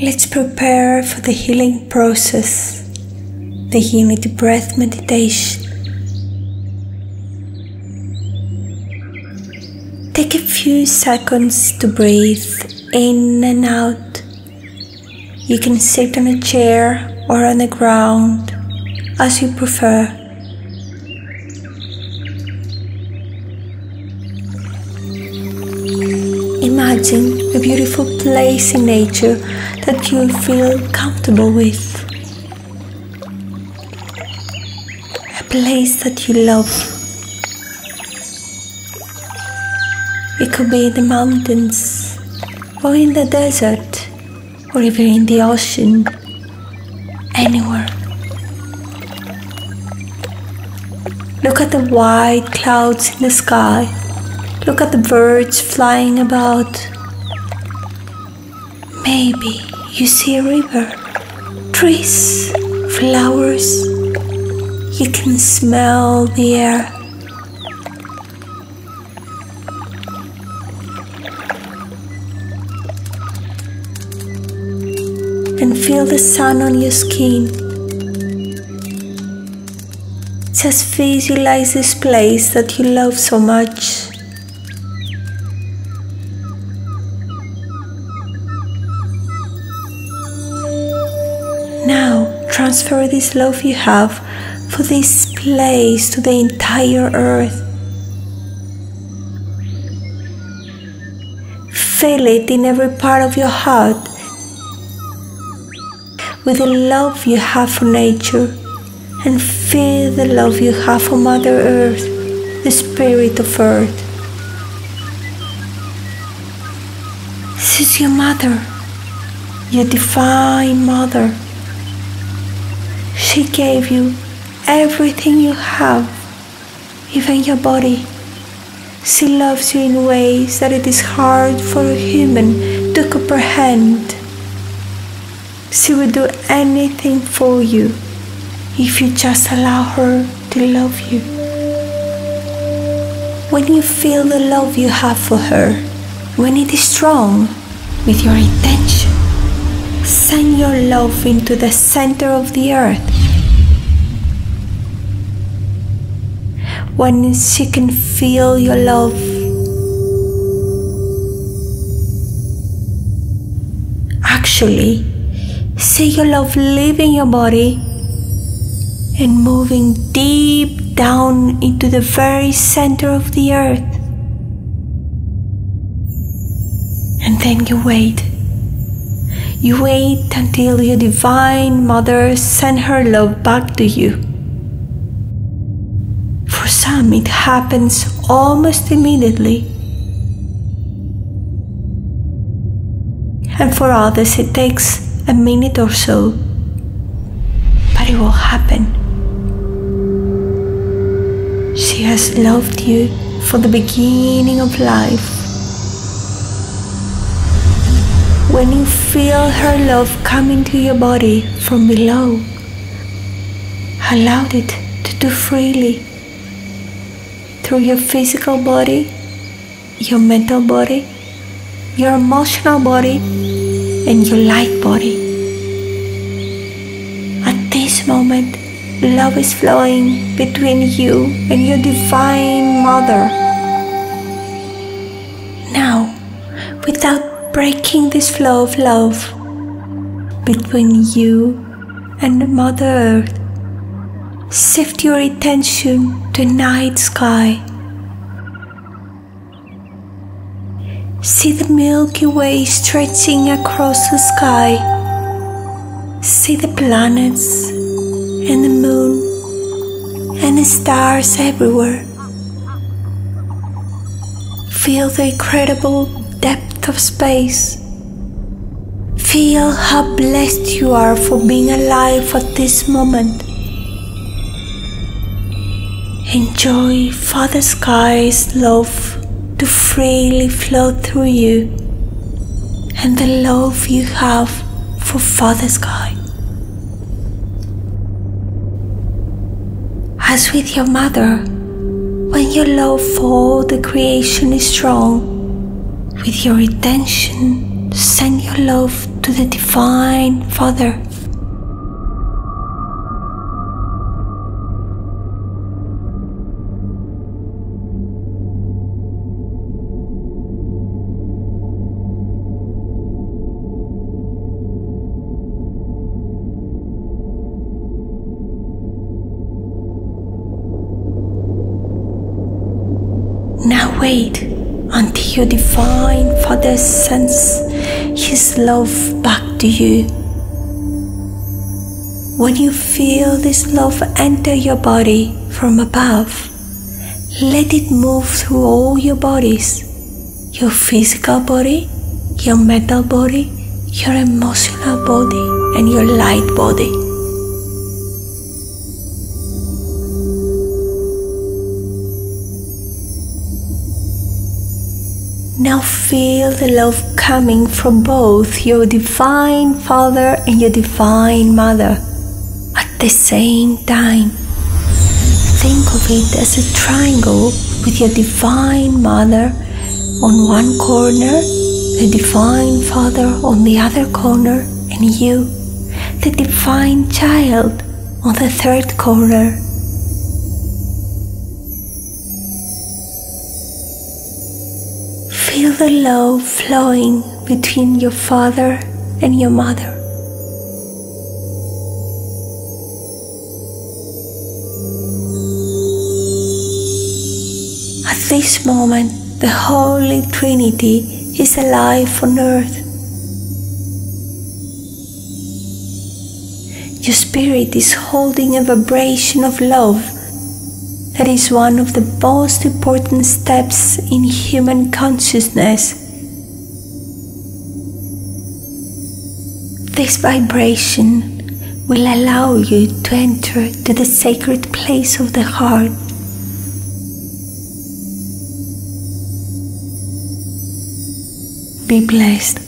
Let's prepare for the healing process, the unity breath meditation. Take a few seconds to breathe in and out. You can sit on a chair or on the ground, as you prefer. Imagine a beautiful place in nature that you feel comfortable with. A place that you love. It could be in the mountains, or in the desert, or even in the ocean, anywhere. Look at the white clouds in the sky. Look at the birds flying about. Maybe you see a river, trees, flowers. You can smell the air. And feel the sun on your skin. Just visualize this place that you love so much. Now transfer this love you have for this place to the entire earth. Feel it in every part of your heart with the love you have for nature, and feel the love you have for Mother Earth, the Spirit of Earth. This is your mother, your divine mother. She gave you everything you have, even your body. She loves you in ways that it is hard for a human to comprehend. She will do anything for you if you just allow her to love you. When you feel the love you have for her, when it is strong with your intention, send your love into the center of the earth. When she can feel your love, actually, see your love leaving your body and moving deep down into the very center of the earth. And then you wait. You wait until your Divine Mother sends her love back to you. For some, it happens almost immediately. And for others, it takes a minute or so. But it will happen. She has loved you from the beginning of life. When you feel her love come into your body from below, allow it to do freely through your physical body, your mental body, your emotional body, and your light body. At this moment, love is flowing between you and your Divine Mother. Now, without breaking this flow of love between you and Mother Earth, shift your attention to night sky. See the Milky Way stretching across the sky. See the planets and the moon and the stars everywhere. Feel the incredible depth of space. Feel how blessed you are for being alive at this moment. Enjoy Father Sky's love to freely flow through you, and the love you have for Father Sky. As with your mother, when your love for all the creation is strong, with your intention, send your love to the Divine Father. Now wait until your Divine Father sends His love back to you. When you feel this love enter your body from above, let it move through all your bodies, your physical body, your mental body, your emotional body, and your light body. Now feel the love coming from both your Divine Father and your Divine Mother at the same time. Think of it as a triangle with your Divine Mother on one corner, the Divine Father on the other corner, and you, the Divine Child, on the third corner. Feel the love flowing between your father and your mother. At this moment, the Holy Trinity is alive on earth. Your spirit is holding a vibration of love that is one of the most important steps in human consciousness. This vibration will allow you to enter to the sacred place of the heart. Be blessed.